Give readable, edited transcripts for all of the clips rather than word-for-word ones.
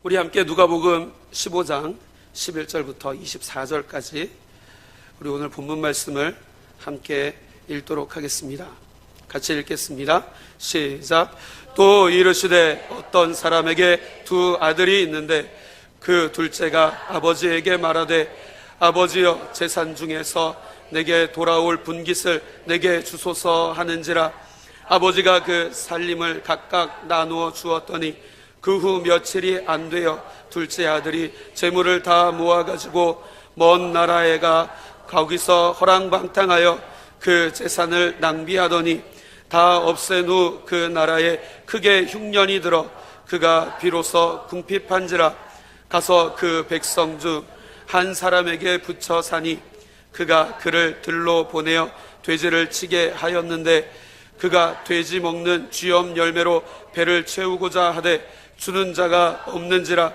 우리 함께 누가복음 15장 11절부터 24절까지 우리 오늘 본문 말씀을 함께 읽도록 하겠습니다. 같이 읽겠습니다. 시작. 또 이르시되 어떤 사람에게 두 아들이 있는데 그 둘째가 아버지에게 말하되 아버지여 재산 중에서 내게 돌아올 분깃을 내게 주소서 하는지라. 아버지가 그 살림을 각각 나누어 주었더니 그 후 며칠이 안 되어 둘째 아들이 재물을 다 모아가지고 먼 나라에 가 거기서 허랑방탕하여 그 재산을 낭비하더니 다 없앤 후 그 나라에 크게 흉년이 들어 그가 비로소 궁핍한지라. 가서 그 백성 중 한 사람에게 붙여 사니 그가 그를 들로 보내어 돼지를 치게 하였는데 그가 돼지 먹는 쥐엄 열매로 배를 채우고자 하되 주는 자가 없는지라.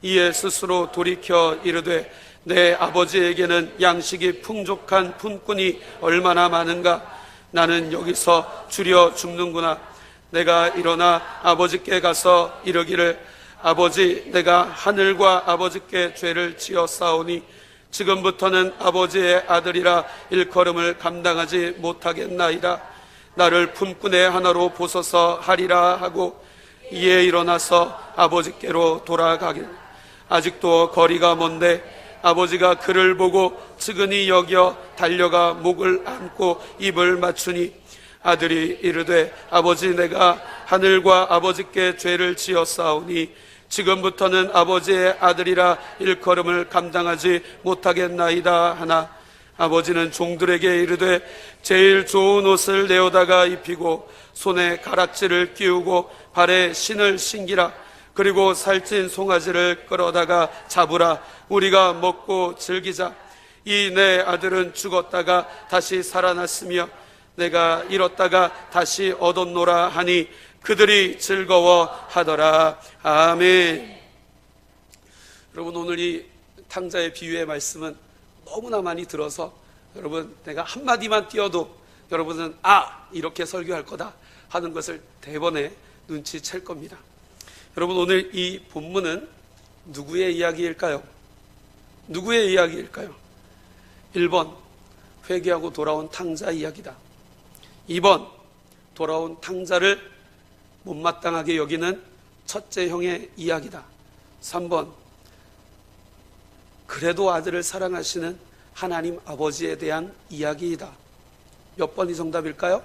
이에 스스로 돌이켜 이르되 내 아버지에게는 양식이 풍족한 품꾼이 얼마나 많은가. 나는 여기서 주려 죽는구나. 내가 일어나 아버지께 가서 이르기를 아버지, 내가 하늘과 아버지께 죄를 지었사오니 지금부터는 아버지의 아들이라 일컬음을 감당하지 못하겠나이다. 나를 품꾼의 하나로 보소서 하리라 하고 이에 일어나서 아버지께로 돌아가길. 아직도 거리가 먼데 아버지가 그를 보고 측은히 여겨 달려가 목을 안고 입을 맞추니 아들이 이르되 아버지, 내가 하늘과 아버지께 죄를 지었사오니 지금부터는 아버지의 아들이라 일컬음을 감당하지 못하겠나이다 하나 아버지는 종들에게 이르되 제일 좋은 옷을 내어다가 입히고 손에 가락지를 끼우고 발에 신을 신기라. 그리고 살찐 송아지를 끌어다가 잡으라. 우리가 먹고 즐기자. 이 내 아들은 죽었다가 다시 살아났으며 내가 잃었다가 다시 얻었노라 하니 그들이 즐거워하더라. 아멘. 여러분, 오늘 이 탕자의 비유의 말씀은 너무나 많이 들어서 여러분, 내가 한마디만 띄워도 여러분은 이렇게 설교할 거다 하는 것을 대번에 눈치챌 겁니다. 여러분, 오늘 이 본문은 누구의 이야기일까요? 누구의 이야기일까요? 1번, 회개하고 돌아온 탕자 이야기다. 2번, 돌아온 탕자를 못마땅하게 여기는 첫째 형의 이야기다. 3번, 그래도 아들을 사랑하시는 하나님 아버지에 대한 이야기이다. 몇 번이 정답일까요?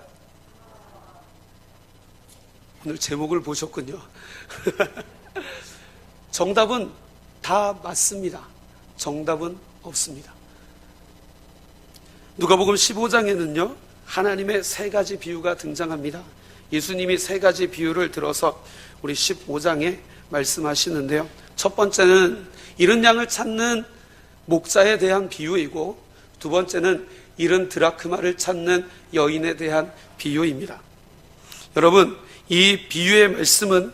오늘 제목을 보셨군요. 정답은 다 맞습니다. 정답은 없습니다. 누가복음 15장에는요 하나님의 세 가지 비유가 등장합니다. 예수님이 세 가지 비유를 들어서 우리 15장에 말씀하시는데요, 첫 번째는 잃은 양을 찾는 목자에 대한 비유이고, 두 번째는 잃은 드라크마를 찾는 여인에 대한 비유입니다. 여러분, 이 비유의 말씀은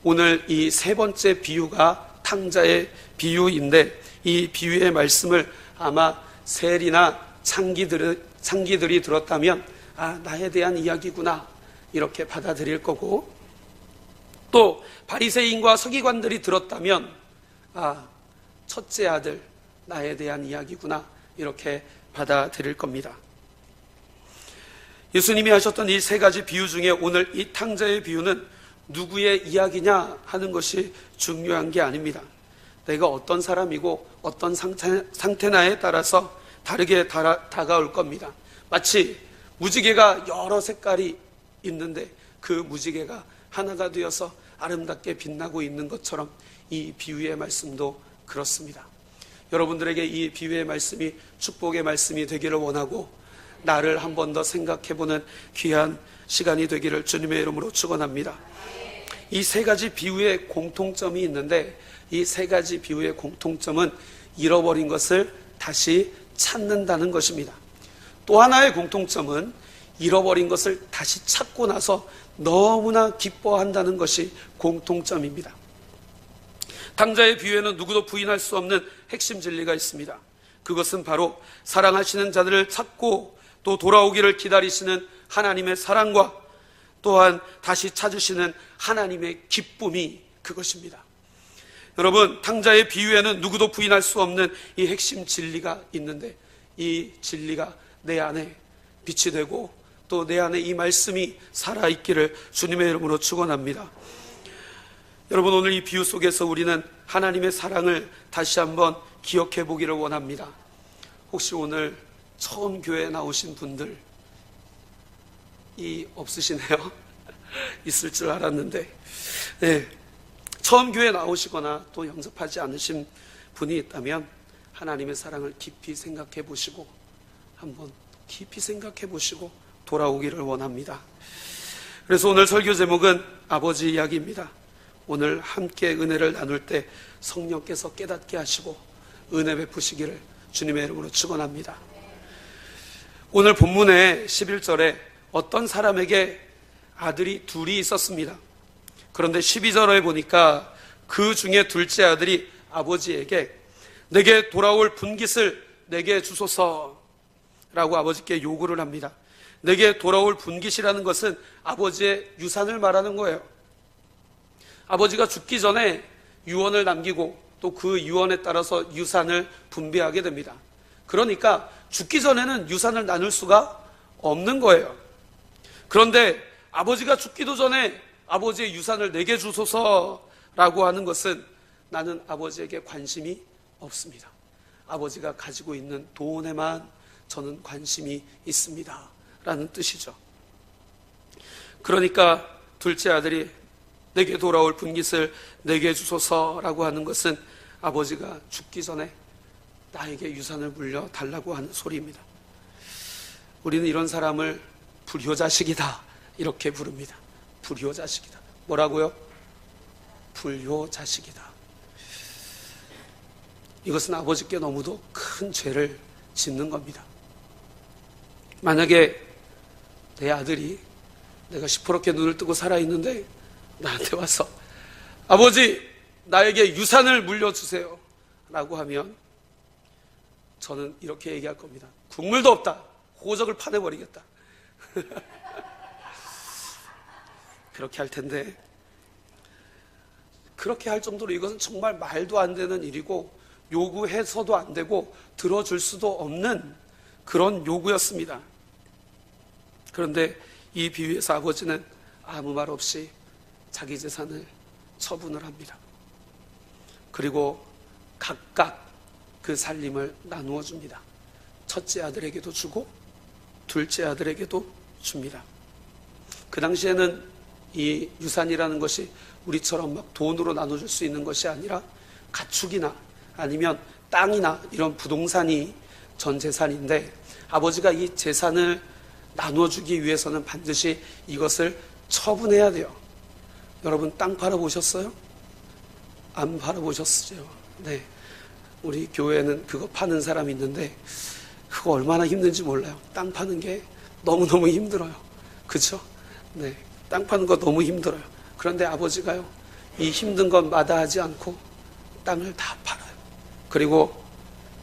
오늘 이 세 번째 비유가 탕자의 비유인데, 이 비유의 말씀을 아마 셀이나 창기들이 들었다면 나에 대한 이야기구나 이렇게 받아들일 거고, 또 바리새인과 서기관들이 들었다면 첫째 아들 나에 대한 이야기구나 이렇게 받아들일 겁니다. 예수님이 하셨던 이 세 가지 비유 중에 오늘 이 탕자의 비유는 누구의 이야기냐 하는 것이 중요한 게 아닙니다. 내가 어떤 사람이고 어떤 상태나에 따라서 다르게 다가올 겁니다. 마치 무지개가 여러 색깔이 있는데 그 무지개가 하나가 되어서 아름답게 빛나고 있는 것처럼 이 비유의 말씀도 그렇습니다. 여러분들에게 이 비유의 말씀이 축복의 말씀이 되기를 원하고, 나를 한 번 더 생각해보는 귀한 시간이 되기를 주님의 이름으로 축원합니다. 이 세 가지 비유의 공통점이 있는데, 이 세 가지 비유의 공통점은 잃어버린 것을 다시 찾는다는 것입니다. 또 하나의 공통점은 잃어버린 것을 다시 찾고 나서 너무나 기뻐한다는 것이 공통점입니다. 탕자의 비유에는 누구도 부인할 수 없는 핵심 진리가 있습니다. 그것은 바로 사랑하시는 자들을 찾고 또 돌아오기를 기다리시는 하나님의 사랑과 또한 다시 찾으시는 하나님의 기쁨이 그것입니다. 여러분, 탕자의 비유에는 누구도 부인할 수 없는 이 핵심 진리가 있는데, 이 진리가 내 안에 빛이 되고 또 내 안에 이 말씀이 살아있기를 주님의 이름으로 축원합니다. 여러분, 오늘 이 비유 속에서 우리는 하나님의 사랑을 다시 한번 기억해 보기를 원합니다. 혹시 오늘 처음 교회에 나오신 분들 없으시네요. 있을 줄 알았는데, 네, 처음 교회에 나오시거나 또 영접하지 않으신 분이 있다면 하나님의 사랑을 깊이 생각해 보시고, 한번 깊이 생각해 보시고 돌아오기를 원합니다. 그래서 오늘 설교 제목은 아버지 이야기입니다. 오늘 함께 은혜를 나눌 때 성령께서 깨닫게 하시고 은혜 베푸시기를 주님의 이름으로 축원합니다. 오늘 본문의 11절에 어떤 사람에게 아들이 둘이 있었습니다. 그런데 12절에 보니까 그 중에 둘째 아들이 아버지에게 내게 돌아올 분깃을 내게 주소서 라고 아버지께 요구를 합니다. 내게 돌아올 분깃이라는 것은 아버지의 유산을 말하는 거예요. 아버지가 죽기 전에 유언을 남기고 또 그 유언에 따라서 유산을 분배하게 됩니다. 그러니까 죽기 전에는 유산을 나눌 수가 없는 거예요. 그런데 아버지가 죽기도 전에 아버지의 유산을 내게 주소서라고 하는 것은 나는 아버지에게 관심이 없습니다. 아버지가 가지고 있는 돈에만 저는 관심이 있습니다 라는 뜻이죠. 그러니까 둘째 아들이 내게 돌아올 분깃을 내게 주소서라고 하는 것은 아버지가 죽기 전에 나에게 유산을 물려달라고 하는 소리입니다. 우리는 이런 사람을 불효자식이다 이렇게 부릅니다. 불효자식이다. 뭐라고요? 불효자식이다. 이것은 아버지께 너무도 큰 죄를 짓는 겁니다. 만약에 내 아들이 내가 시퍼렇게 눈을 뜨고 살아있는데 나한테 와서 아버지 나에게 유산을 물려주세요 라고 하면 저는 이렇게 얘기할 겁니다. 국물도 없다. 호적을 파내버리겠다. 그렇게 할 텐데, 그렇게 할 정도로 이것은 정말 말도 안 되는 일이고 요구해서도 안 되고 들어줄 수도 없는 그런 요구였습니다. 그런데 이 비유에서 아버지는 아무 말 없이 자기 재산을 처분을 합니다. 그리고 각각 그 살림을 나누어 줍니다. 첫째 아들에게도 주고 둘째 아들에게도 줍니다. 그 당시에는 이 유산이라는 것이 우리처럼 막 돈으로 나눠줄 수 있는 것이 아니라 가축이나 아니면 땅이나 이런 부동산이 전 재산인데, 아버지가 이 재산을 나눠주기 위해서는 반드시 이것을 처분해야 돼요. 여러분 땅 팔아보셨어요? 안 팔아보셨어요? 네, 우리 교회에는 그거 파는 사람이 있는데 그거 얼마나 힘든지 몰라요. 땅 파는 게 너무너무 힘들어요. 그렇죠? 네, 땅 파는 거 너무 힘들어요. 그런데 아버지가요, 이 힘든 건 마다하지 않고 땅을 다 팔아요. 그리고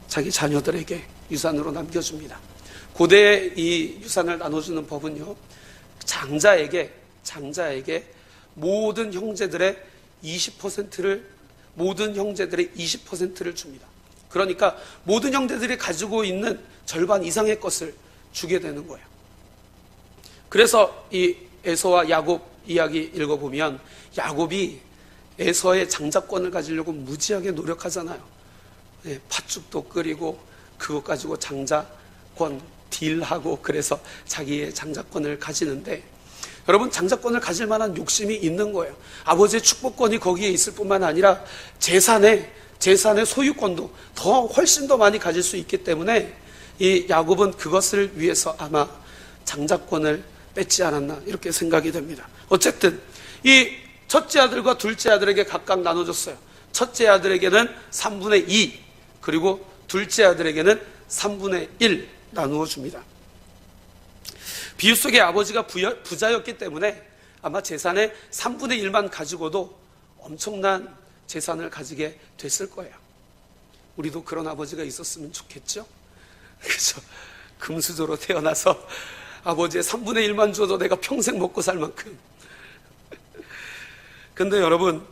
자기 자녀들에게 유산으로 남겨줍니다. 고대에 이 유산을 나눠주는 법은요, 장자에게 모든 형제들의 20%를 줍니다. 그러니까 모든 형제들이 가지고 있는 절반 이상의 것을 주게 되는 거예요. 그래서 이 에서와 야곱 이야기 읽어보면 야곱이 에서의 장자권을 가지려고 무지하게 노력하잖아요. 네, 팥죽도 끓이고 그것 가지고 장자권 딜하고 그래서 자기의 장자권을 가지는데, 여러분 장자권을 가질 만한 욕심이 있는 거예요. 아버지의 축복권이 거기에 있을 뿐만 아니라 재산의 소유권도 훨씬 더 많이 가질 수 있기 때문에 이 야곱은 그것을 위해서 아마 장자권을 뺏지 않았나 이렇게 생각이 됩니다. 어쨌든 이 첫째 아들과 둘째 아들에게 각각 나눠줬어요. 첫째 아들에게는 3분의 2 그리고 둘째 아들에게는 3분의 1 나누어 줍니다. 비유 속에 아버지가 부자였기 때문에 아마 재산의 3분의 1만 가지고도 엄청난 재산을 가지게 됐을 거예요. 우리도 그런 아버지가 있었으면 좋겠죠? 그렇죠? 금수저로 태어나서 아버지의 3분의 1만 줘도 내가 평생 먹고 살 만큼. 근데 여러분,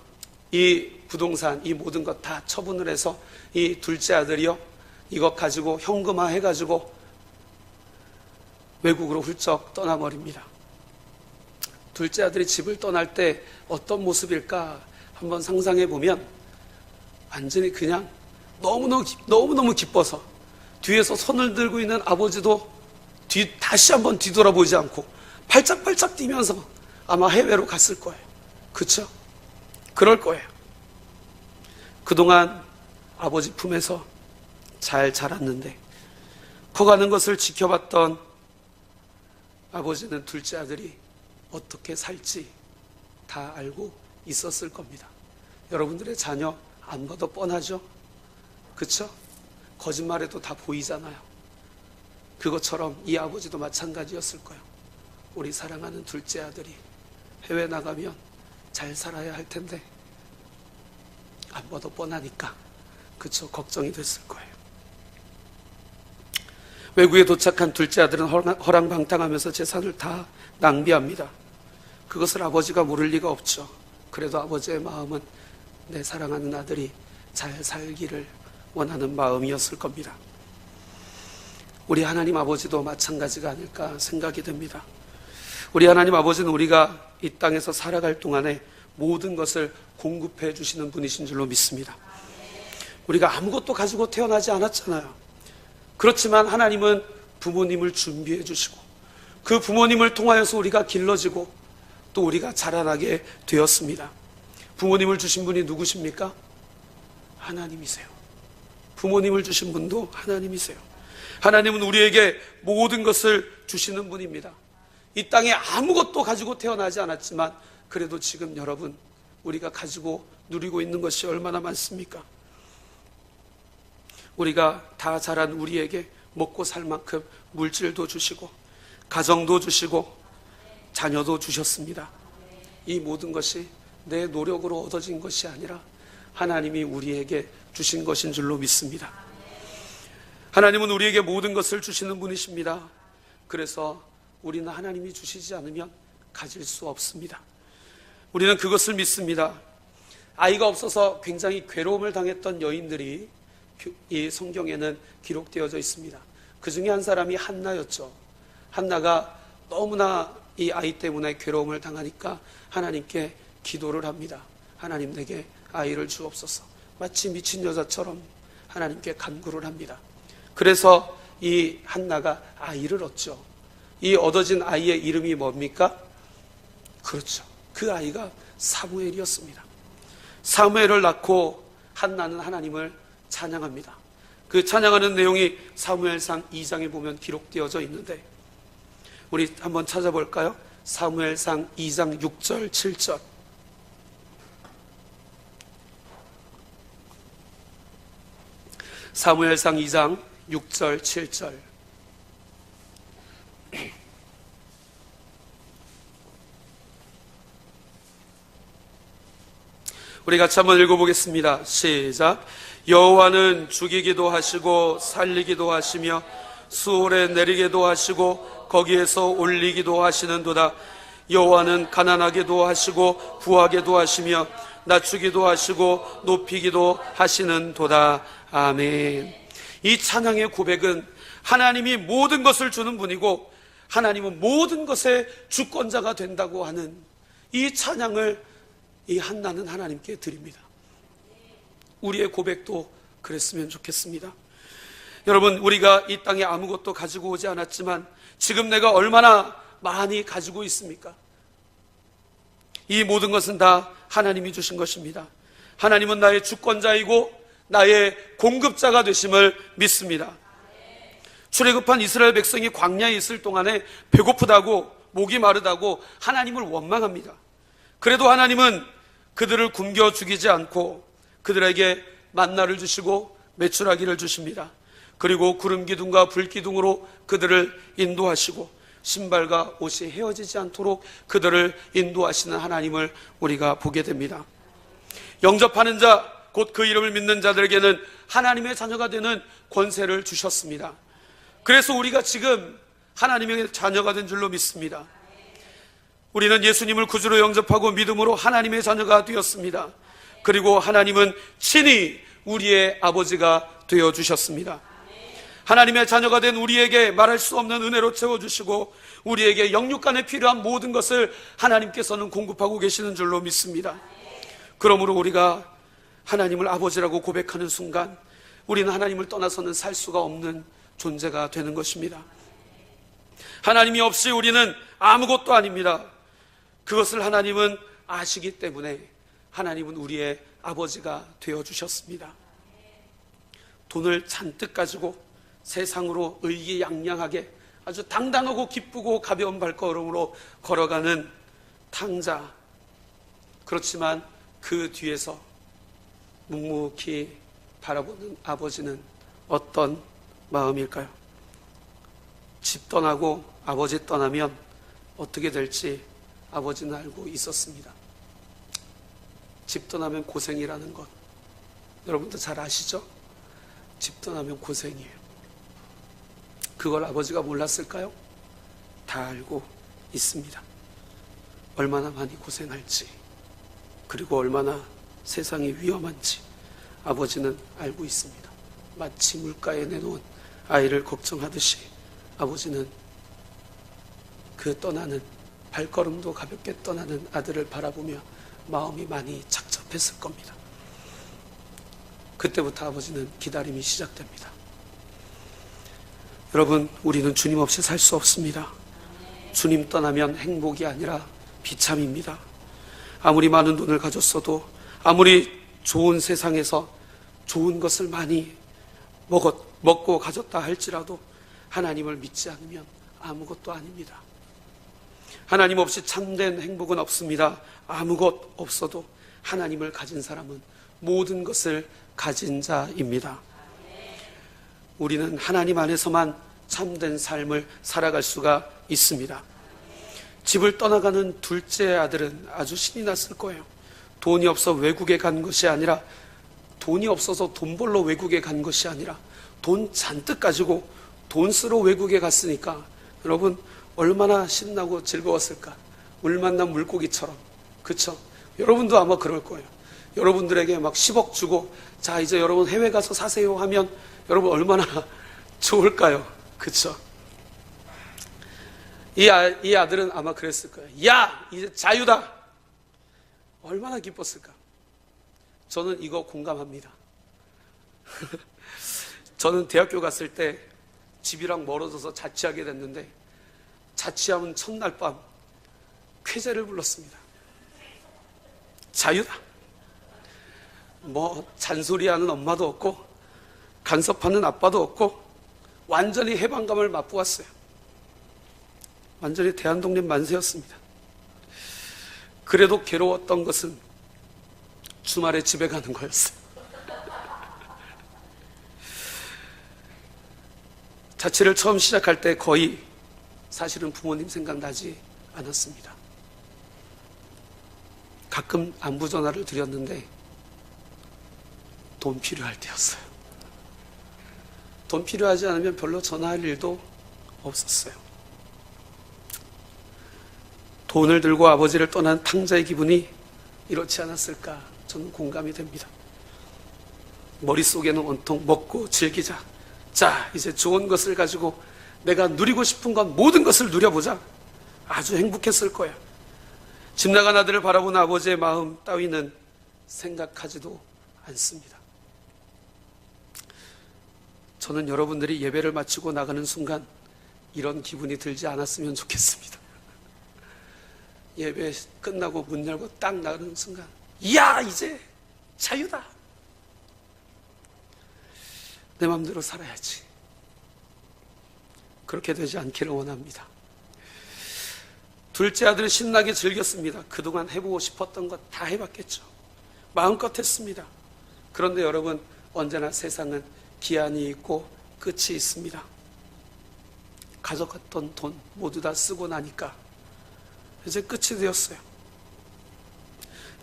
이 부동산 이 모든 것 다 처분을 해서 이 둘째 아들이요, 이것 가지고 현금화 해가지고 외국으로 훌쩍 떠나버립니다. 둘째 아들이 집을 떠날 때 어떤 모습일까 한번 상상해 보면 완전히 그냥 너무너무 기뻐서 뒤에서 손을 들고 있는 아버지도 다시 한번 뒤돌아보지 않고 팔짝팔짝 뛰면서 아마 해외로 갔을 거예요. 그렇죠? 그럴 거예요. 그동안 아버지 품에서 잘 자랐는데 커가는 것을 지켜봤던 아버지는 둘째 아들이 어떻게 살지 다 알고 있었을 겁니다. 여러분들의 자녀 안 봐도 뻔하죠? 그렇죠? 거짓말해도 다 보이잖아요. 그것처럼 이 아버지도 마찬가지였을 거예요. 우리 사랑하는 둘째 아들이 해외 나가면 잘 살아야 할 텐데 안 봐도 뻔하니까, 그쵸, 걱정이 됐을 거예요. 외국에 도착한 둘째 아들은 허랑방탕하면서 재산을 다 낭비합니다. 그것을 아버지가 모를 리가 없죠. 그래도 아버지의 마음은 내 사랑하는 아들이 잘 살기를 원하는 마음이었을 겁니다. 우리 하나님 아버지도 마찬가지가 아닐까 생각이 듭니다. 우리 하나님 아버지는 우리가 이 땅에서 살아갈 동안에 모든 것을 공급해 주시는 분이신 줄로 믿습니다. 우리가 아무것도 가지고 태어나지 않았잖아요. 그렇지만 하나님은 부모님을 준비해 주시고 그 부모님을 통하여서 우리가 길러지고 또 우리가 자라나게 되었습니다. 부모님을 주신 분이 누구십니까? 하나님이세요. 부모님을 주신 분도 하나님이세요. 하나님은 우리에게 모든 것을 주시는 분입니다. 이 땅에 아무것도 가지고 태어나지 않았지만 그래도 지금 여러분, 우리가 가지고 누리고 있는 것이 얼마나 많습니까? 우리가 다 자란 우리에게 먹고 살 만큼 물질도 주시고 가정도 주시고 자녀도 주셨습니다. 이 모든 것이 내 노력으로 얻어진 것이 아니라 하나님이 우리에게 주신 것인 줄로 믿습니다. 하나님은 우리에게 모든 것을 주시는 분이십니다. 그래서 우리는 하나님이 주시지 않으면 가질 수 없습니다. 우리는 그것을 믿습니다. 아이가 없어서 굉장히 괴로움을 당했던 여인들이 이 성경에는 기록되어져 있습니다. 그 중에 한 사람이 한나였죠. 한나가 너무나 이 아이 때문에 괴로움을 당하니까 하나님께 기도를 합니다. 하나님, 내게 아이를 주옵소서. 마치 미친 여자처럼 하나님께 간구를 합니다. 그래서 이 한나가 아이를 얻죠. 이 얻어진 아이의 이름이 뭡니까? 그렇죠. 그 아이가 사무엘이었습니다. 사무엘을 낳고 한나는 하나님을 찬양합니다. 그 찬양하는 내용이 사무엘상 2장에 보면 기록되어져 있는데 우리 한번 찾아볼까요? 사무엘상 2장 6절 7절. 사무엘상 2장 6절 7절. 우리 같이 한번 읽어보겠습니다. 시작. 여호와는 죽이기도 하시고 살리기도 하시며 수월에 내리기도 하시고 거기에서 올리기도 하시는도다. 여호와는 가난하게도 하시고 부하게도 하시며 낮추기도 하시고 높이기도 하시는도다. 아멘. 이 찬양의 고백은 하나님이 모든 것을 주는 분이고 하나님은 모든 것의 주권자가 된다고 하는 이 찬양을 이 한나는 하나님께 드립니다. 우리의 고백도 그랬으면 좋겠습니다. 여러분, 우리가 이 땅에 아무것도 가지고 오지 않았지만 지금 내가 얼마나 많이 가지고 있습니까? 이 모든 것은 다 하나님이 주신 것입니다. 하나님은 나의 주권자이고 나의 공급자가 되심을 믿습니다. 출애굽한 이스라엘 백성이 광야에 있을 동안에 배고프다고 목이 마르다고 하나님을 원망합니다. 그래도 하나님은 그들을 굶겨 죽이지 않고 그들에게 만나를 주시고 메추라기를 주십니다. 그리고 구름 기둥과 불 기둥으로 그들을 인도하시고 신발과 옷이 헤어지지 않도록 그들을 인도하시는 하나님을 우리가 보게 됩니다. 영접하는 자, 곧 그 이름을 믿는 자들에게는 하나님의 자녀가 되는 권세를 주셨습니다. 그래서 우리가 지금 하나님의 자녀가 된 줄로 믿습니다. 우리는 예수님을 구주로 영접하고 믿음으로 하나님의 자녀가 되었습니다. 그리고 하나님은 친히 우리의 아버지가 되어주셨습니다. 하나님의 자녀가 된 우리에게 말할 수 없는 은혜로 채워주시고 우리에게 영육간에 필요한 모든 것을 하나님께서는 공급하고 계시는 줄로 믿습니다. 그러므로 우리가 하나님을 아버지라고 고백하는 순간 우리는 하나님을 떠나서는 살 수가 없는 존재가 되는 것입니다. 하나님이 없이 우리는 아무것도 아닙니다. 그것을 하나님은 아시기 때문에 하나님은 우리의 아버지가 되어주셨습니다. 돈을 잔뜩 가지고 세상으로 의기양양하게 아주 당당하고 기쁘고 가벼운 발걸음으로 걸어가는 탕자, 그렇지만 그 뒤에서 묵묵히 바라보는 아버지는 어떤 마음일까요? 집 떠나고 아버지 떠나면 어떻게 될지 아버지는 알고 있었습니다. 집 떠나면 고생이라는 것 여러분도 잘 아시죠? 집 떠나면 고생이에요. 그걸 아버지가 몰랐을까요? 다 알고 있습니다. 얼마나 많이 고생할지, 그리고 얼마나 세상이 위험한지 아버지는 알고 있습니다. 마치 물가에 내놓은 아이를 걱정하듯이 아버지는 그 떠나는, 발걸음도 가볍게 떠나는 아들을 바라보며 마음이 많이 착잡했을 겁니다. 그때부터 아버지는 기다림이 시작됩니다. 여러분, 우리는 주님 없이 살 수 없습니다. 주님 떠나면 행복이 아니라 비참입니다. 아무리 많은 돈을 가졌어도, 아무리 좋은 세상에서 좋은 것을 많이 먹고 가졌다 할지라도 하나님을 믿지 않으면 아무것도 아닙니다. 하나님 없이 참된 행복은 없습니다. 아무것 없어도 하나님을 가진 사람은 모든 것을 가진 자입니다. 우리는 하나님 안에서만 참된 삶을 살아갈 수가 있습니다. 집을 떠나가는 둘째 아들은 아주 신이 났을 거예요. 돈이 없어 외국에 간 것이 아니라, 돈이 없어서 돈 벌러 외국에 간 것이 아니라 돈 잔뜩 가지고 돈 쓰러 외국에 갔으니까 여러분 얼마나 신나고 즐거웠을까. 물 만난 물고기처럼. 그쵸? 여러분도 아마 그럴 거예요. 여러분들에게 막 10억 주고 자 이제 여러분 해외 가서 사세요 하면 여러분 얼마나 좋을까요? 그쵸? 이 아들은 아마 그랬을 거예요. 야 이제 자유다. 얼마나 기뻤을까. 저는 이거 공감합니다. 저는 대학교 갔을 때 집이랑 멀어져서 자취하게 됐는데 자취하면 첫날 밤 쾌재를 불렀습니다. 자유다. 뭐 잔소리하는 엄마도 없고 간섭하는 아빠도 없고 완전히 해방감을 맛보았어요. 완전히 대한독립 만세였습니다. 그래도 괴로웠던 것은 주말에 집에 가는 거였어요. 자취를 처음 시작할 때 거의 사실은 부모님 생각나지 않았습니다. 가끔 안부 전화를 드렸는데 돈 필요할 때였어요. 돈 필요하지 않으면 별로 전화할 일도 없었어요. 돈을 들고 아버지를 떠난 탕자의 기분이 이렇지 않았을까 저는 공감이 됩니다. 머릿속에는 온통 먹고 즐기자. 자, 이제 좋은 것을 가지고 내가 누리고 싶은 건 모든 것을 누려보자. 아주 행복했을 거야. 집 나간 아들을 바라보는 아버지의 마음 따위는 생각하지도 않습니다. 저는 여러분들이 예배를 마치고 나가는 순간 이런 기분이 들지 않았으면 좋겠습니다. 예배 끝나고 문 열고 딱 나가는 순간 이야 이제 자유다. 내 마음대로 살아야지. 그렇게 되지 않기를 원합니다. 둘째 아들은 신나게 즐겼습니다. 그동안 해보고 싶었던 것 다 해봤겠죠. 마음껏 했습니다. 그런데 여러분 언제나 세상은 기한이 있고 끝이 있습니다. 가져갔던 돈 모두 다 쓰고 나니까 이제 끝이 되었어요.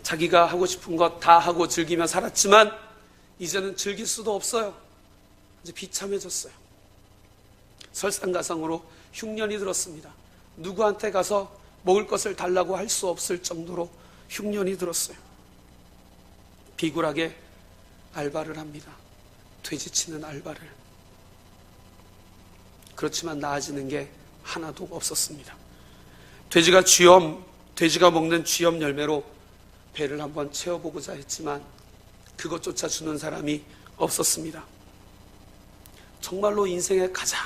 자기가 하고 싶은 것 다 하고 즐기며 살았지만 이제는 즐길 수도 없어요. 이제 비참해졌어요. 설상가상으로 흉년이 들었습니다. 누구한테 가서 먹을 것을 달라고 할 수 없을 정도로 흉년이 들었어요. 비굴하게 알바를 합니다. 돼지치는 알바를. 그렇지만 나아지는 게 하나도 없었습니다. 돼지가 먹는 쥐염 열매로 배를 한번 채워보고자 했지만 그것조차 주는 사람이 없었습니다. 정말로 인생의 가장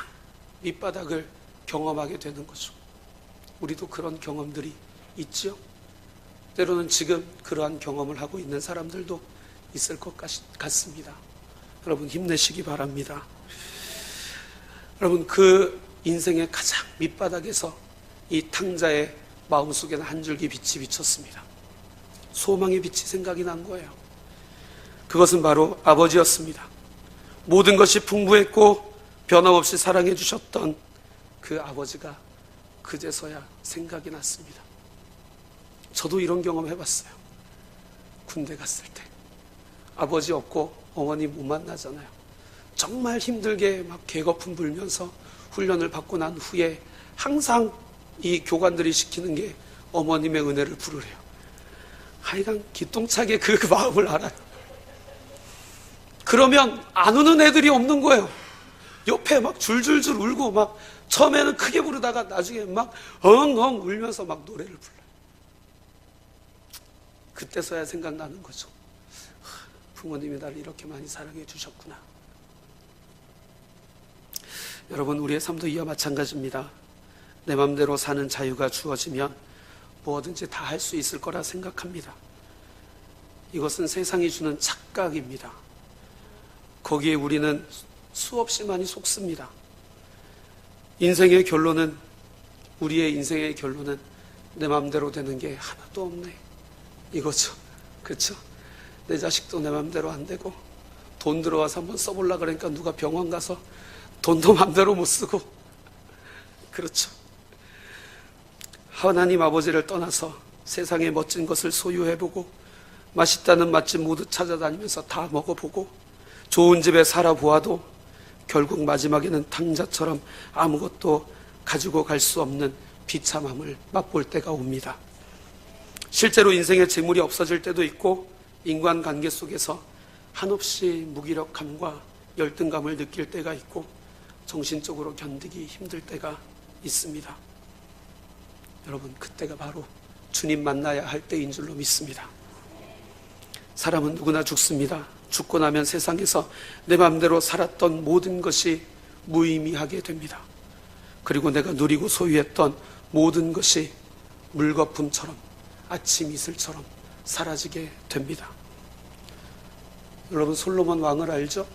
밑바닥을 경험하게 되는 거죠. 우리도 그런 경험들이 있죠. 때로는 지금 그러한 경험을 하고 있는 사람들도 있을 것 같습니다. 여러분 힘내시기 바랍니다. 여러분 그 인생의 가장 밑바닥에서 이 탕자의 마음속에는 한 줄기 빛이 비쳤습니다. 소망의 빛이 생각이 난 거예요. 그것은 바로 아버지였습니다. 모든 것이 풍부했고 변함없이 사랑해 주셨던 그 아버지가 그제서야 생각이 났습니다. 저도 이런 경험 해봤어요. 군대 갔을 때 아버지 없고 어머니 못 만나잖아요. 정말 힘들게 막 개거품 불면서 훈련을 받고 난 후에 항상 이 교관들이 시키는 게 어머님의 은혜를 부르래요. 하여간 기똥차게 그 마음을 알아요. 그러면 안 우는 애들이 없는 거예요. 옆에 막 줄줄줄 울고 막 처음에는 크게 부르다가 나중에 막 엉엉 울면서 막 노래를 불러요. 그때서야 생각나는 거죠. 부모님이 나를 이렇게 많이 사랑해 주셨구나. 여러분 우리의 삶도 이와 마찬가지입니다. 내 맘대로 사는 자유가 주어지면 뭐든지 다 할 수 있을 거라 생각합니다. 이것은 세상이 주는 착각입니다. 거기에 우리는 수없이 많이 속습니다. 인생의 결론은 우리의 인생의 결론은 내 맘대로 되는 게 하나도 없네 이거죠. 그렇죠? 내 자식도 내 맘대로 안 되고 돈 들어와서 한번 써보려고 그러니까 누가 병원 가서 돈도 맘대로 못 쓰고 그렇죠. 하나님 아버지를 떠나서 세상의 멋진 것을 소유해보고 맛있다는 맛집 모두 찾아다니면서 다 먹어보고 좋은 집에 살아보아도 결국 마지막에는 탕자처럼 아무것도 가지고 갈 수 없는 비참함을 맛볼 때가 옵니다. 실제로 인생의 재물이 없어질 때도 있고 인간관계 속에서 한없이 무기력함과 열등감을 느낄 때가 있고 정신적으로 견디기 힘들 때가 있습니다. 여러분 그때가 바로 주님 만나야 할 때인 줄로 믿습니다. 사람은 누구나 죽습니다. 죽고 나면 세상에서 내 마음대로 살았던 모든 것이 무의미하게 됩니다. 그리고 내가 누리고 소유했던 모든 것이 물거품처럼 아침 이슬처럼 사라지게 됩니다. 여러분 솔로몬 왕을 알죠?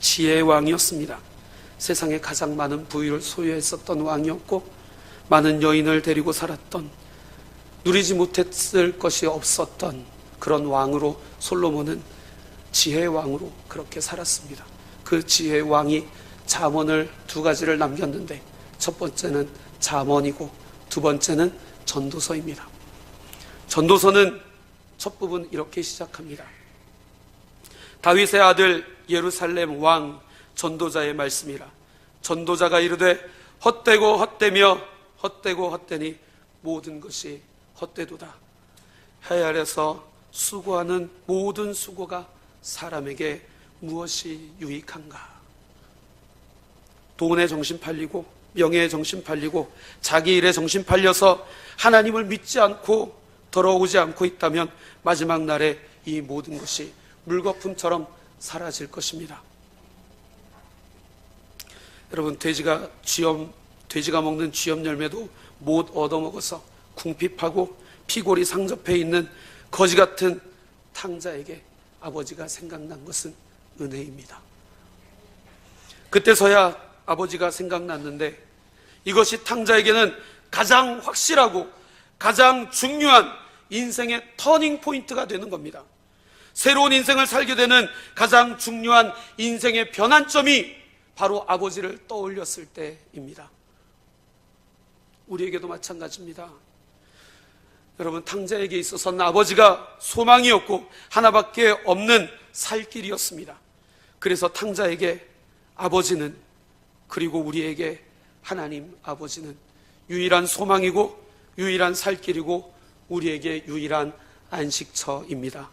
지혜의 왕이었습니다. 세상에 가장 많은 부유를 소유했었던 왕이었고 많은 여인을 데리고 살았던 누리지 못했을 것이 없었던 그런 왕으로 솔로몬은 지혜의 왕으로 그렇게 살았습니다. 그 지혜의 왕이 잠언을 두 가지를 남겼는데 첫 번째는 잠언이고 두 번째는 전도서입니다. 전도서는 첫 부분 이렇게 시작합니다. 다윗의 아들 예루살렘 왕 전도자의 말씀이라. 전도자가 이르되 헛되고 헛되며 헛되고 헛되니 모든 것이 헛되도다. 해 아래서 수고하는 모든 수고가 사람에게 무엇이 유익한가? 돈에 정신 팔리고 명예에 정신 팔리고 자기 일에 정신 팔려서 하나님을 믿지 않고 돌아오지 않고 있다면 마지막 날에 이 모든 것이 물거품처럼 사라질 것입니다. 여러분 돼지가 먹는 쥐염 열매도 못 얻어먹어서 궁핍하고 피골이 상접해 있는 거지 같은 탕자에게 아버지가 생각난 것은 은혜입니다. 그때서야 아버지가 생각났는데 이것이 탕자에게는 가장 확실하고 가장 중요한 인생의 터닝 포인트가 되는 겁니다. 새로운 인생을 살게 되는 가장 중요한 인생의 변환점이 바로 아버지를 떠올렸을 때입니다. 우리에게도 마찬가지입니다. 여러분 탕자에게 있어서는 아버지가 소망이었고 하나밖에 없는 살 길이었습니다. 그래서 탕자에게 아버지는 그리고 우리에게 하나님 아버지는 유일한 소망이고 유일한 살 길이고 우리에게 유일한 안식처입니다.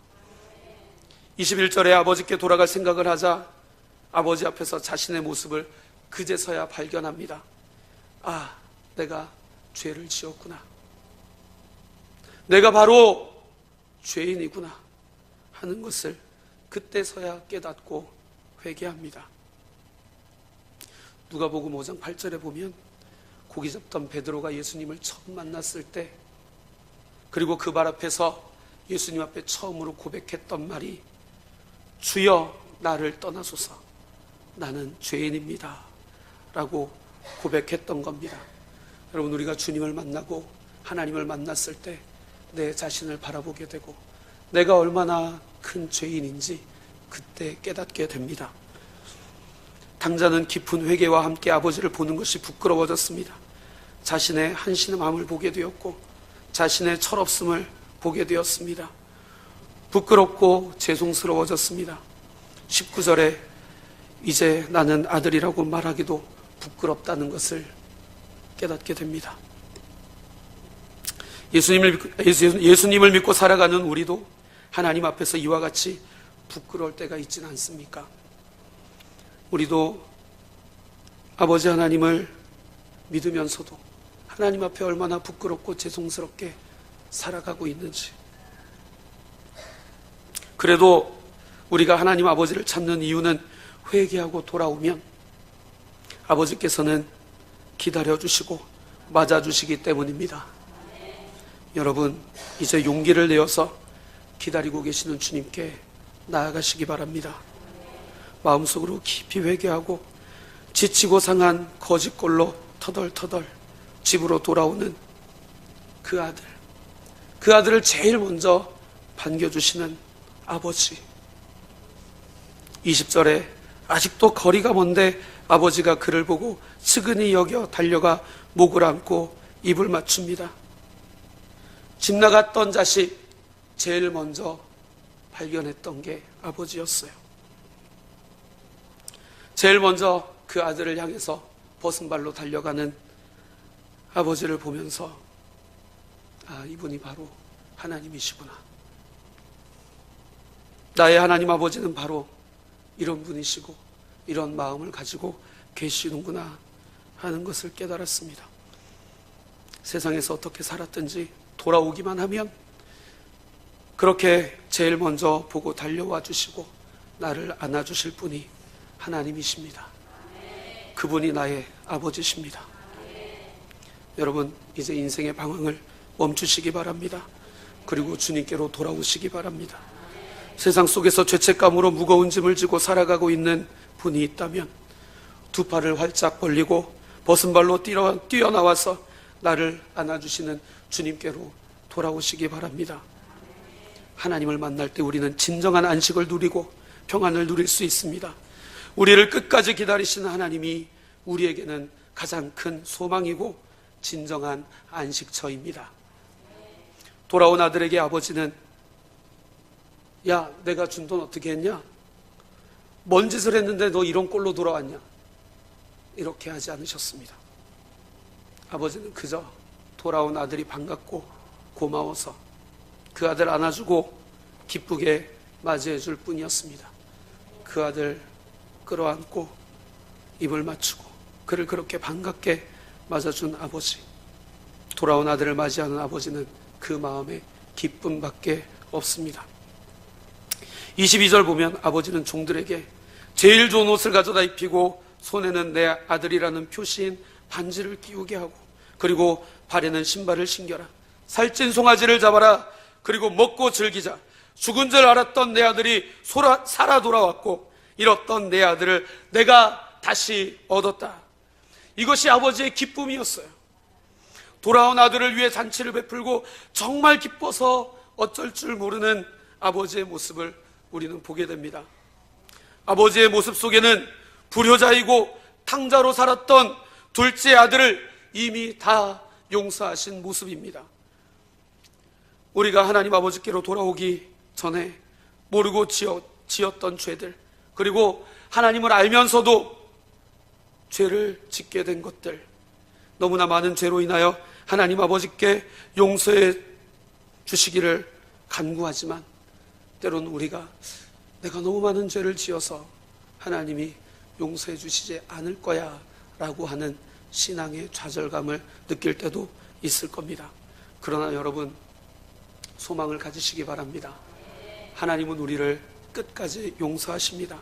21절에 아버지께 돌아갈 생각을 하자 아버지 앞에서 자신의 모습을 그제서야 발견합니다. 아, 내가 죄를 지었구나. 내가 바로 죄인이구나 하는 것을 그때서야 깨닫고 회개합니다. 누가복음 5장 8절에 보면 고기 잡던 베드로가 예수님을 처음 만났을 때, 그리고 그 발 앞에서 예수님 앞에 처음으로 고백했던 말이 주여 나를 떠나소서 나는 죄인입니다 라고 고백했던 겁니다. 여러분, 우리가 주님을 만나고 하나님을 만났을 때 내 자신을 바라보게 되고 내가 얼마나 큰 죄인인지 그때 깨닫게 됩니다. 당자는 깊은 회개와 함께 아버지를 보는 것이 부끄러워졌습니다. 자신의 한심한 마음을 보게 되었고 자신의 철없음을 보게 되었습니다. 부끄럽고 죄송스러워졌습니다. 19절에 이제 나는 아들이라고 말하기도 부끄럽다는 것을 깨닫게 됩니다. 예수님을 믿고 살아가는 우리도 하나님 앞에서 이와 같이 부끄러울 때가 있지는 않습니까? 우리도 아버지 하나님을 믿으면서도 하나님 앞에 얼마나 부끄럽고 죄송스럽게 살아가고 있는지, 그래도 우리가 하나님 아버지를 찾는 이유는 회개하고 돌아오면 아버지께서는 기다려주시고 맞아주시기 때문입니다. 여러분, 이제 용기를 내어서 기다리고 계시는 주님께 나아가시기 바랍니다. 마음속으로 깊이 회개하고 지치고 상한 거짓골로 터덜터덜 집으로 돌아오는 그 아들을 제일 먼저 반겨주시는 아버지. 20절에 아직도 거리가 먼데 아버지가 그를 보고 측은히 여겨 달려가 목을 안고 입을 맞춥니다. 집 나갔던 자식 제일 먼저 발견했던 게 아버지였어요. 제일 먼저 그 아들을 향해서 벗은 발로 달려가는 아버지를 보면서 아, 이분이 바로 하나님이시구나. 나의 하나님 아버지는 바로 이런 분이시고 이런 마음을 가지고 계시는구나 하는 것을 깨달았습니다. 세상에서 어떻게 살았든지 돌아오기만 하면 그렇게 제일 먼저 보고 달려와 주시고 나를 안아주실 분이 하나님이십니다. 그분이 나의 아버지십니다. 여러분, 이제 인생의 방황을 멈추시기 바랍니다. 그리고 주님께로 돌아오시기 바랍니다. 세상 속에서 죄책감으로 무거운 짐을 지고 살아가고 있는 분이 있다면 두 팔을 활짝 벌리고 벗은 발로 뛰어나와서 나를 안아주시는 주님께로 돌아오시기 바랍니다. 하나님을 만날 때 우리는 진정한 안식을 누리고 평안을 누릴 수 있습니다. 우리를 끝까지 기다리시는 하나님이 우리에게는 가장 큰 소망이고 진정한 안식처입니다. 돌아온 아들에게 아버지는 야, 내가 준 돈 어떻게 했냐? 뭔 짓을 했는데 너 이런 꼴로 돌아왔냐? 이렇게 하지 않으셨습니다. 아버지는 그저 돌아온 아들이 반갑고 고마워서 그 아들 안아주고 기쁘게 맞이해 줄 뿐이었습니다. 그 아들 끌어안고 입을 맞추고 그를 그렇게 반갑게 맞아준 아버지, 돌아온 아들을 맞이하는 아버지는 그 마음에 기쁨밖에 없습니다. 22절 보면 아버지는 종들에게 제일 좋은 옷을 가져다 입히고 손에는 내 아들이라는 표시인 반지를 끼우게 하고 그리고 발에는 신발을 신겨라. 살찐 송아지를 잡아라. 그리고 먹고 즐기자. 죽은 줄 알았던 내 아들이 살아 돌아왔고 잃었던 내 아들을 내가 다시 얻었다. 이것이 아버지의 기쁨이었어요. 돌아온 아들을 위해 잔치를 베풀고 정말 기뻐서 어쩔 줄 모르는 아버지의 모습을 우리는 보게 됩니다. 아버지의 모습 속에는 불효자이고 탕자로 살았던 둘째 아들을 이미 다 용서하신 모습입니다. 우리가 하나님 아버지께로 돌아오기 전에 모르고 지었던 죄들, 그리고 하나님을 알면서도 죄를 짓게 된 것들, 너무나 많은 죄로 인하여 하나님 아버지께 용서해 주시기를 간구하지만 때로는 우리가 내가 너무 많은 죄를 지어서 하나님이 용서해 주시지 않을 거야 라고 하는 신앙의 좌절감을 느낄 때도 있을 겁니다. 그러나 여러분, 소망을 가지시기 바랍니다. 하나님은 우리를 끝까지 용서하십니다.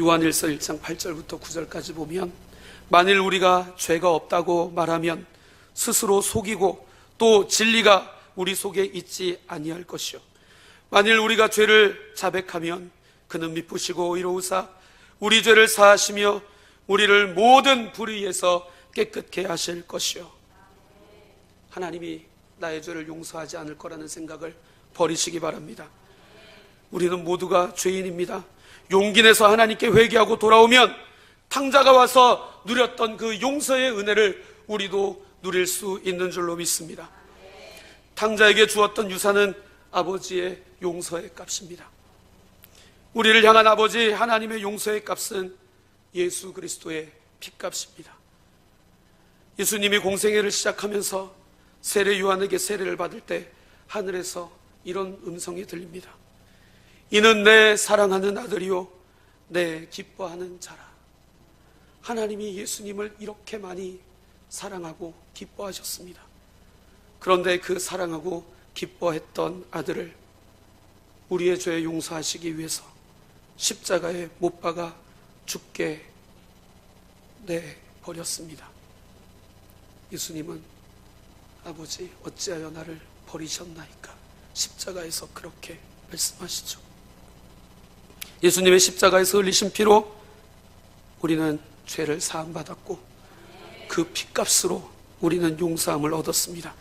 요한일서 1장 8절부터 9절까지 보면, 만일 우리가 죄가 없다고 말하면 스스로 속이고 또 진리가 우리 속에 있지 아니할 것이요, 만일 우리가 죄를 자백하면 그는 미쁘시고 의로우사 우리 죄를 사하시며 우리를 모든 불의에서 깨끗게 하실 것이요. 하나님이 나의 죄를 용서하지 않을 거라는 생각을 버리시기 바랍니다. 우리는 모두가 죄인입니다. 용기 내서 하나님께 회개하고 돌아오면 탕자가 와서 누렸던 그 용서의 은혜를 우리도 누릴 수 있는 줄로 믿습니다. 탕자에게 주었던 유산은 아버지의 용서의 값입니다. 우리를 향한 아버지 하나님의 용서의 값은 예수 그리스도의 핏값입니다. 예수님이 공생애를 시작하면서 세례 요한에게 세례를 받을 때 하늘에서 이런 음성이 들립니다. 이는 내 사랑하는 아들이요 내 기뻐하는 자라. 하나님이 예수님을 이렇게 많이 사랑하고 기뻐하셨습니다. 그런데 그 사랑하고 기뻐했던 아들을 우리의 죄 용서하시기 위해서 십자가에 못 박아 죽게 내버렸습니다. 예수님은 아버지 어찌하여 나를 버리셨나이까, 십자가에서 그렇게 말씀하시죠. 예수님의 십자가에서 흘리신 피로 우리는 죄를 사함받았고 그 피값으로 우리는 용서함을 얻었습니다.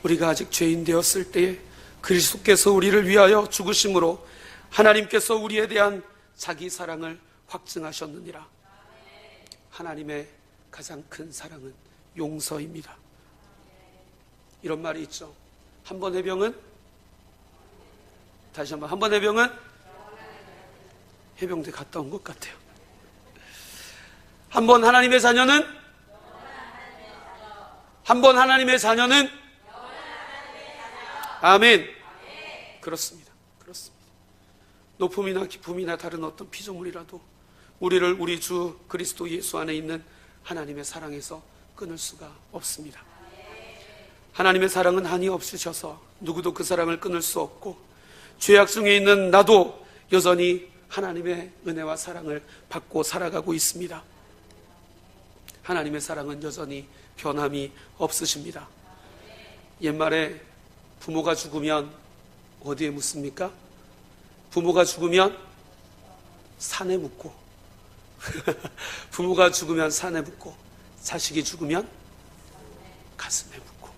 우리가 아직 죄인 되었을 때에 그리스도께서 우리를 위하여 죽으심으로 하나님께서 우리에 대한 자기 사랑을 확증하셨느니라. 하나님의 가장 큰 사랑은 용서입니다. 이런 말이 있죠. 한 번 해병은, 다시 한번, 한 번 해병은 해병대 갔다 온 것 같아요. 한 번 하나님의 자녀는, 한 번 하나님의 자녀는, 아멘. 그렇습니다. 그렇습니다. 높음이나 기쁨이나 다른 어떤 피조물이라도 우리를 우리 주 그리스도 예수 안에 있는 하나님의 사랑에서 끊을 수가 없습니다. 하나님의 사랑은 한이 없으셔서 누구도 그 사랑을 끊을 수 없고, 죄악 중에 있는 나도 여전히 하나님의 은혜와 사랑을 받고 살아가고 있습니다. 하나님의 사랑은 여전히 변함이 없으십니다. 옛말에 부모가 죽으면 어디에 묻습니까? 부모가 죽으면 산에 묻고 부모가 죽으면 산에 묻고 자식이 죽으면 가슴에 묻고,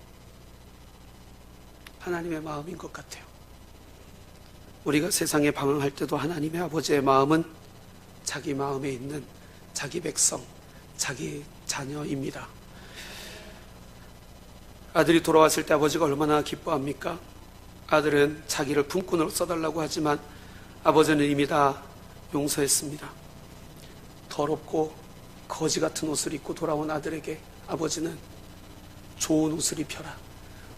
하나님의 마음인 것 같아요. 우리가 세상에 방황할 때도 하나님의 아버지의 마음은 자기 마음에 있는 자기 백성, 자기 자녀입니다. 아들이 돌아왔을 때 아버지가 얼마나 기뻐합니까? 아들은 자기를 품꾼으로 써달라고 하지만 아버지는 이미 다 용서했습니다. 더럽고 거지 같은 옷을 입고 돌아온 아들에게 아버지는 좋은 옷을 입혀라.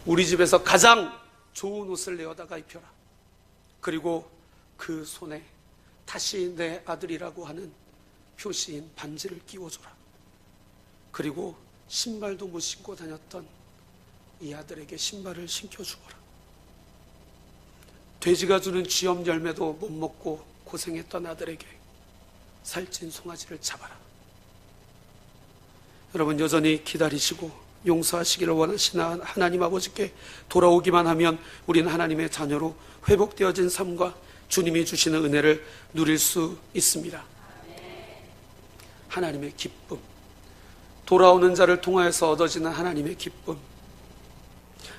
우리 집에서 가장 좋은 옷을 내어다가 입혀라. 그리고 그 손에 다시 내 아들이라고 하는 표시인 반지를 끼워줘라. 그리고 신발도 못 신고 다녔던 이 아들에게 신발을 신겨주거라. 돼지가 주는 쥐엄 열매도 못 먹고 고생했던 아들에게 살찐 송아지를 잡아라. 여러분, 여전히 기다리시고 용서하시기를 원하시는 하나님 아버지께 돌아오기만 하면 우리는 하나님의 자녀로 회복되어진 삶과 주님이 주시는 은혜를 누릴 수 있습니다. 하나님의 기쁨, 돌아오는 자를 통하여서 얻어지는 하나님의 기쁨.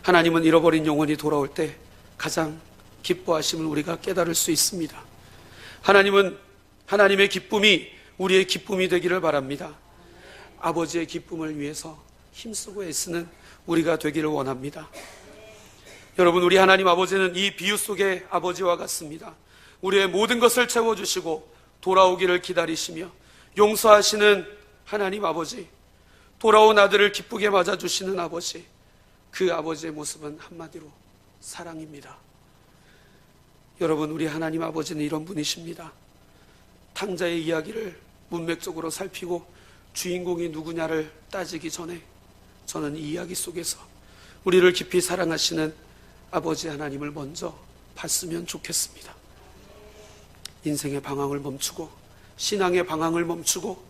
하나님은 잃어버린 영혼이 돌아올 때 가장 기뻐하심을 우리가 깨달을 수 있습니다. 하나님은 하나님의 기쁨이 우리의 기쁨이 되기를 바랍니다. 아버지의 기쁨을 위해서 힘쓰고 애쓰는 우리가 되기를 원합니다. 여러분, 우리 하나님 아버지는 이 비유 속의 아버지와 같습니다. 우리의 모든 것을 채워주시고 돌아오기를 기다리시며 용서하시는 하나님 아버지, 돌아온 아들을 기쁘게 맞아주시는 아버지, 그 아버지의 모습은 한마디로 사랑입니다. 여러분, 우리 하나님 아버지는 이런 분이십니다. 탕자의 이야기를 문맥적으로 살피고 주인공이 누구냐를 따지기 전에 저는 이 이야기 속에서 우리를 깊이 사랑하시는 아버지 하나님을 먼저 봤으면 좋겠습니다. 인생의 방황을 멈추고 신앙의 방황을 멈추고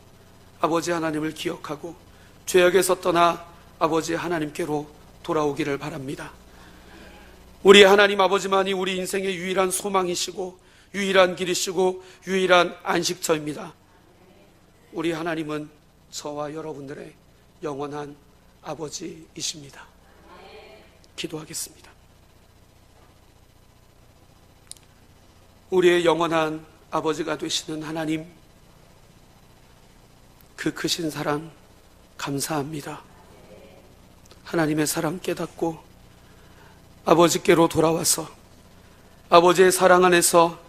아버지 하나님을 기억하고 죄악에서 떠나 아버지 하나님께로 돌아오기를 바랍니다. 우리 하나님 아버지만이 우리 인생의 유일한 소망이시고 유일한 길이시고 유일한 안식처입니다. 우리 하나님은 저와 여러분들의 영원한 아버지이십니다. 기도하겠습니다. 우리의 영원한 아버지가 되시는 하나님, 그 크신 사랑 감사합니다. 하나님의 사랑 깨닫고 아버지께로 돌아와서 아버지의 사랑 안에서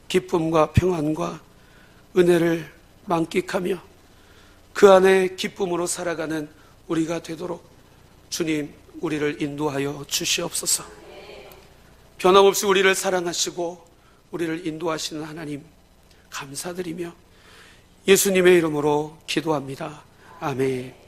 기쁨과 평안과 은혜를 만끽하며 그 안에 기쁨으로 살아가는 우리가 되도록 주님, 우리를 인도하여 주시옵소서. 변함없이 우리를 사랑하시고 우리를 인도하시는 하나님 감사드리며 예수님의 이름으로 기도합니다. 아멘.